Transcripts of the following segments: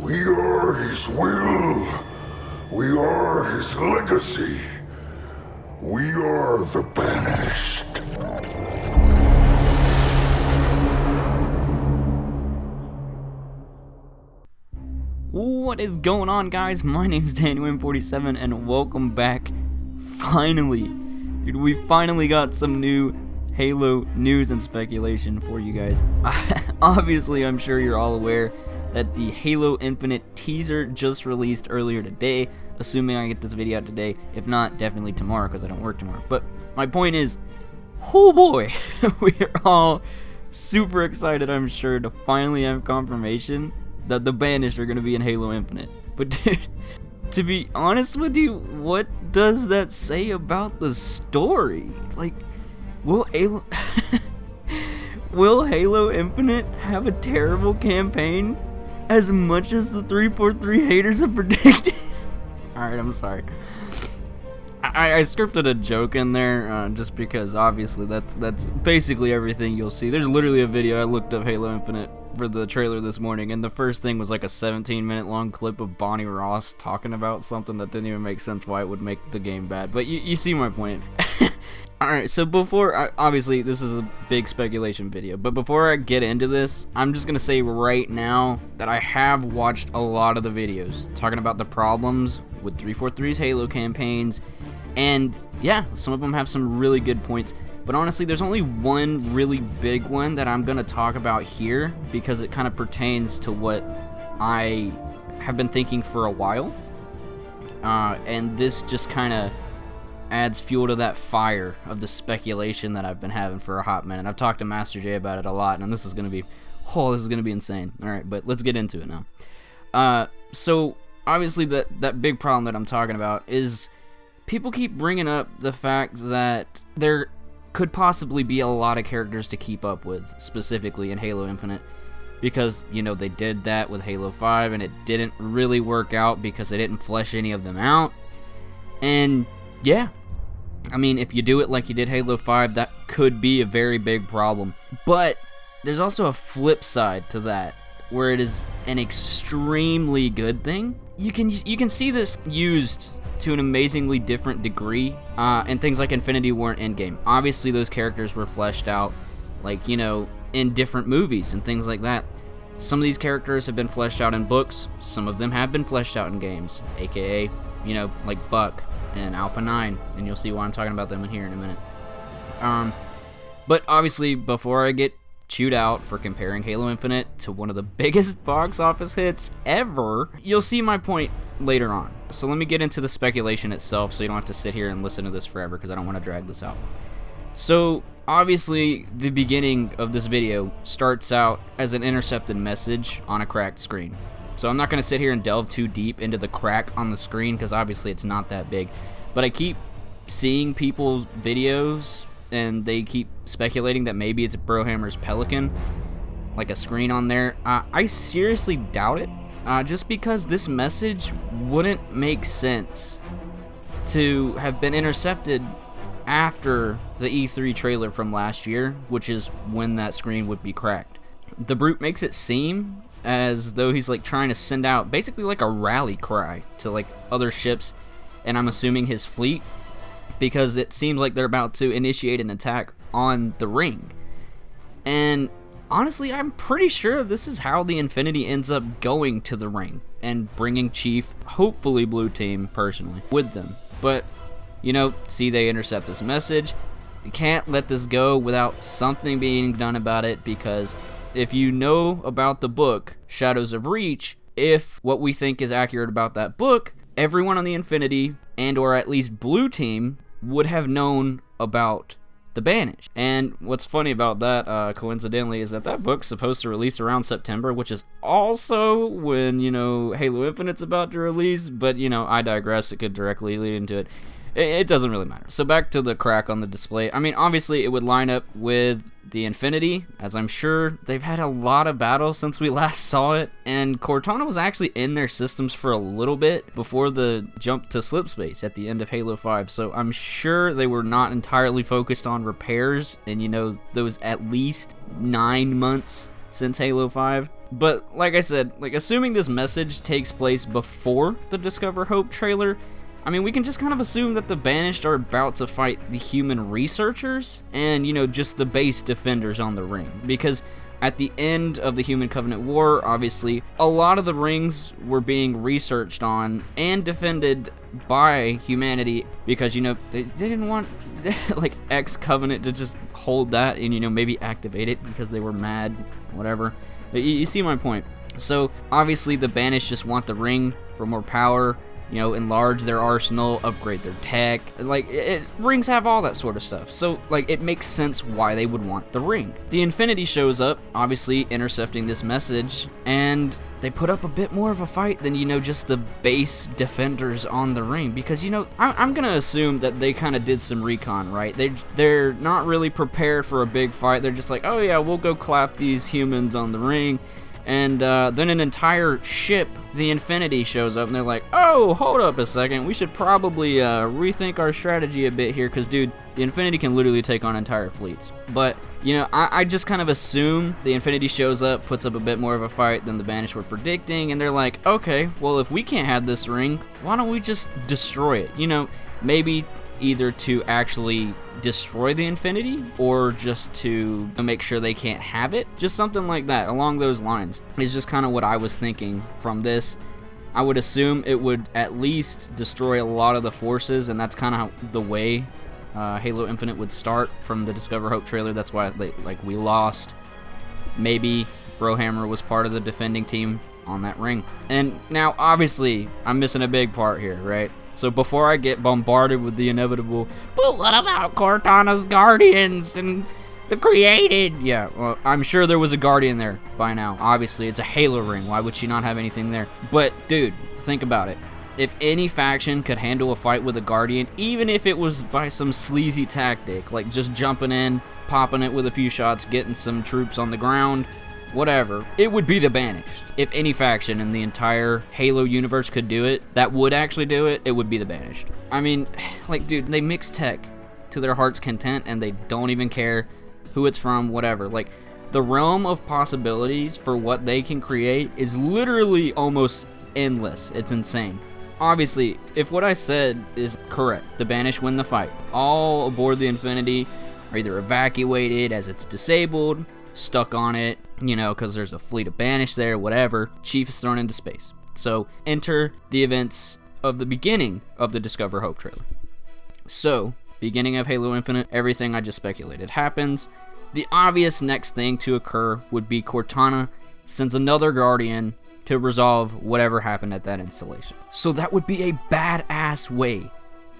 We are his will. We are his legacy. We are the banished. What is going on, guys? My name's DannyWin47 and welcome back. Finally, dude, we finally got some new Halo news and speculation for you guys. Obviously, I'm sure you're all aware that the Halo Infinite teaser just released earlier today, assuming I get this video out today. If not, definitely tomorrow because I don't work tomorrow. But my point is, oh boy, we're all super excited, I'm sure, to finally have confirmation that the Banished are going to be in Halo Infinite. But dude, to be honest with you, what does that say about the story? Like, will Halo Infinite have a terrible campaign as much as the 343 haters have predicted? Alright, I'm sorry. I scripted a joke in there just because obviously that's basically everything you'll see. There's literally a video I looked up Halo Infinite for the trailer this morning, and the first thing was like a 17-minute long clip of Bonnie Ross talking about something that didn't even make sense why it would make the game bad. But you see my point. Alright, so obviously this is a big speculation video, but before I get into this, I'm just gonna say right now that I have watched a lot of the videos talking about the problems with 343's Halo campaigns, and yeah, some of them have some really good points. But honestly, there's only one really big one that I'm going to talk about here because it kind of pertains to what I have been thinking for a while. And this just kind of adds fuel to that fire of the speculation that I've been having for a hot minute. I've talked to Master J about it a lot, and this is going to be insane. All right, but let's get into it now. So obviously that big problem that I'm talking about is people keep bringing up the fact that there could possibly be a lot of characters to keep up with, specifically in Halo Infinite, because, you know, they did that with Halo 5 and it didn't really work out because they didn't flesh any of them out. And yeah, I mean, if you do it like you did Halo 5, that could be a very big problem. But there's also a flip side to that, where it is an extremely good thing. You can see this used to an amazingly different degree, and things like Infinity weren't in-game. Obviously, those characters were fleshed out, like, you know, in different movies and things like that. Some of these characters have been fleshed out in books, some of them have been fleshed out in games, aka, you know, like Buck and Alpha 9, and you'll see why I'm talking about them in here in a minute. But obviously, before I get chewed out for comparing Halo Infinite to one of the biggest box office hits ever, you'll see my point later on. So let me get into the speculation itself so you don't have to sit here and listen to this forever because I don't want to drag this out. So obviously the beginning of this video starts out as an intercepted message on a cracked screen. So I'm not going to sit here and delve too deep into the crack on the screen because obviously it's not that big. But I keep seeing people's videos and they keep speculating that maybe it's Brohammer's Pelican, like a screen on there. I seriously doubt it, just because this message wouldn't make sense to have been intercepted after the E3 trailer from last year, which is when that screen would be cracked. The Brute makes it seem as though he's like trying to send out basically like a rally cry to like other ships, and I'm assuming his fleet, because it seems like they're about to initiate an attack on the ring. And honestly, I'm pretty sure this is how the Infinity ends up going to the ring and bringing Chief, hopefully Blue Team personally, with them. But, you know, see, they intercept this message. You can't let this go without something being done about it, because if you know about the book, Shadows of Reach, if what we think is accurate about that book, everyone on the Infinity, and or at least Blue Team, would have known about the Banished. And what's funny about that, coincidentally, is that book's supposed to release around September, which is also when, you know, Halo Infinite's about to release, but, you know, I digress, it could directly lead into it. It doesn't really matter. So back to the crack on the display. I mean, obviously it would line up with the Infinity, as I'm sure they've had a lot of battles since we last saw it, and Cortana was actually in their systems for a little bit before the jump to Slipspace at the end of Halo 5, so I'm sure they were not entirely focused on repairs and, you know, those at least 9 months since Halo 5. But like I said, like assuming this message takes place before the Discover Hope trailer, I mean, we can just kind of assume that the Banished are about to fight the human researchers and, you know, just the base defenders on the ring. Because at the end of the Human Covenant War, obviously, a lot of the rings were being researched on and defended by humanity because, you know, they didn't want, like, X-Covenant to just hold that and, you know, maybe activate it because they were mad, whatever. You see my point. So, obviously, the Banished just want the ring for more power, you know, enlarge their arsenal, upgrade their tech. Like, rings have all that sort of stuff. So, like, it makes sense why they would want the ring. The Infinity shows up, obviously intercepting this message, and they put up a bit more of a fight than, you know, just the base defenders on the ring. Because, you know, I'm gonna assume that they kind of did some recon, right? They're not really prepared for a big fight. They're just like, oh yeah, we'll go clap these humans on the ring. And then an entire ship, the Infinity, shows up, and they're like, oh, hold up a second, we should probably rethink our strategy a bit here, because, dude, the Infinity can literally take on entire fleets. But, you know, I just kind of assume the Infinity shows up, puts up a bit more of a fight than the Banished were predicting, and they're like, okay, well, if we can't have this ring, why don't we just destroy it? You know, maybe either to actually destroy the Infinity or just to make sure they can't have it. Just something like that, along those lines, is just kind of what I was thinking from this. I would assume it would at least destroy a lot of the forces, and that's kind of the way Halo Infinite would start from the Discover Hope trailer. That's why we lost. Maybe Brohammer was part of the defending team on that ring. And now, obviously, I'm missing a big part here, right? So before I get bombarded with the inevitable, but what about Cortana's Guardians and the Created? Yeah, well, I'm sure there was a Guardian there by now. Obviously, it's a Halo ring. Why would she not have anything there? But, dude, think about it. If any faction could handle a fight with a Guardian, even if it was by some sleazy tactic, like just jumping in, popping it with a few shots, getting some troops on the ground, whatever, it would be the Banished. If any faction in the entire Halo universe could do it, that would actually do it, it would be the Banished. I mean, like, dude, they mix tech to their heart's content, and they don't even care who it's from, whatever. Like, the realm of possibilities for what they can create is literally almost endless. It's insane. Obviously, if what I said is correct, the Banished win the fight. All aboard the Infinity are either evacuated as it's disabled, stuck on it, you know, because there's a fleet of Banished there, whatever. Chief is thrown into space. So, enter the events of the beginning of the Discover Hope trailer. So, beginning of Halo Infinite, everything I just speculated happens. The obvious next thing to occur would be Cortana sends another Guardian to resolve whatever happened at that installation. So that would be a badass way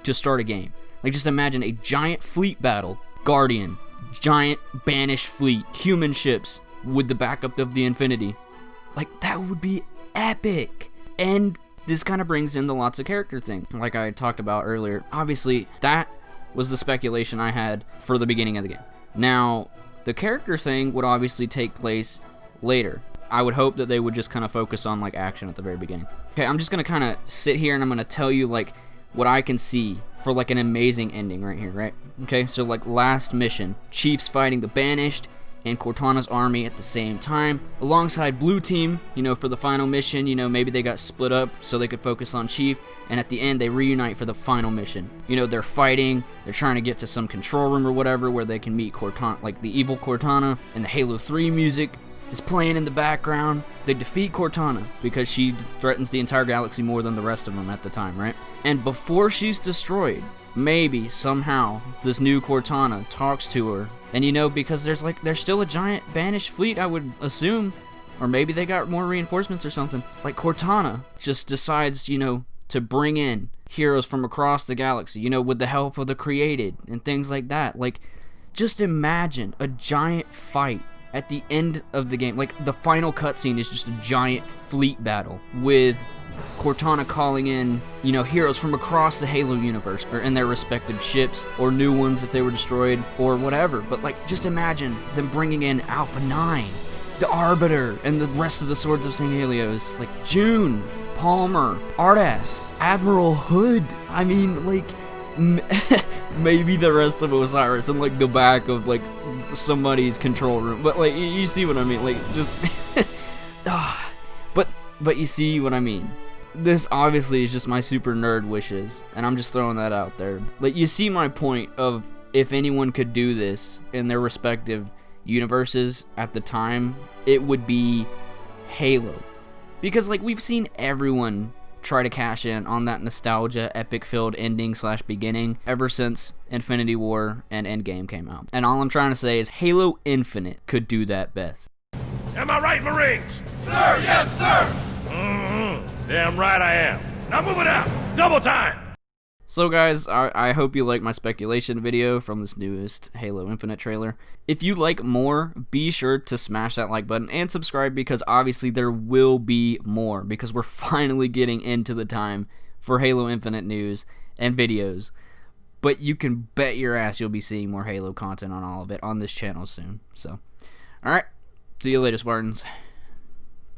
to start a game. Like, just imagine a giant fleet battle, Guardian, giant Banished fleet, human ships with the backup of the Infinity. Like, that would be epic. And this kind of brings in the lots of character thing, like I talked about earlier. Obviously, that was the speculation I had for the beginning of the game. Now, the character thing would obviously take place later. I would hope that they would just kind of focus on, like, action at the very beginning. Okay, I'm just going to kind of sit here and I'm going to tell you, like, what I can see for, like, an amazing ending right here, right? Okay, so, like, last mission, Chief's fighting the Banished and Cortana's army at the same time, alongside Blue Team, you know, for the final mission. You know, maybe they got split up so they could focus on Chief, and at the end they reunite for the final mission. You know, they're fighting, they're trying to get to some control room or whatever where they can meet Cortana, like the evil Cortana, and the Halo 3 music is playing in the background. They defeat Cortana because she threatens the entire galaxy more than the rest of them at the time, right? And before she's destroyed, maybe somehow this new Cortana talks to her, and you know, because there's still a giant Banished fleet, I would assume, or maybe they got more reinforcements or something. Like, Cortana just decides, you know, to bring in heroes from across the galaxy, you know, with the help of the Created and things like that. Like, just imagine a giant fight at the end of the game. Like, the final cutscene is just a giant fleet battle with Cortana calling in, you know, heroes from across the Halo universe, or in their respective ships, or new ones if they were destroyed, or whatever. But, like, just imagine them bringing in Alpha 9, the Arbiter, and the rest of the Swords of St. Helios, like June, Palmer, Ardas, Admiral Hood. I mean, like, maybe the rest of Osiris in like the back of like somebody's control room, but like you see what I mean, like just but you see what I mean. This obviously is just my super nerd wishes, and I'm just throwing that out there. Like, you see my point of if anyone could do this in their respective universes at the time, it would be Halo. Because like we've seen everyone try to cash in on that nostalgia epic filled ending / beginning ever since Infinity War and Endgame came out. And all I'm trying to say is Halo Infinite could do that best. Am I right, Marines? Sir, yes, sir! Damn right I am. Now moving out. Double time. So guys, I hope you like my speculation video from this newest Halo Infinite trailer. If you like more, be sure to smash that like button and subscribe, because obviously there will be more, because we're finally getting into the time for Halo Infinite news and videos. But you can bet your ass you'll be seeing more Halo content on all of it on this channel soon. So, alright, see you later, Spartans.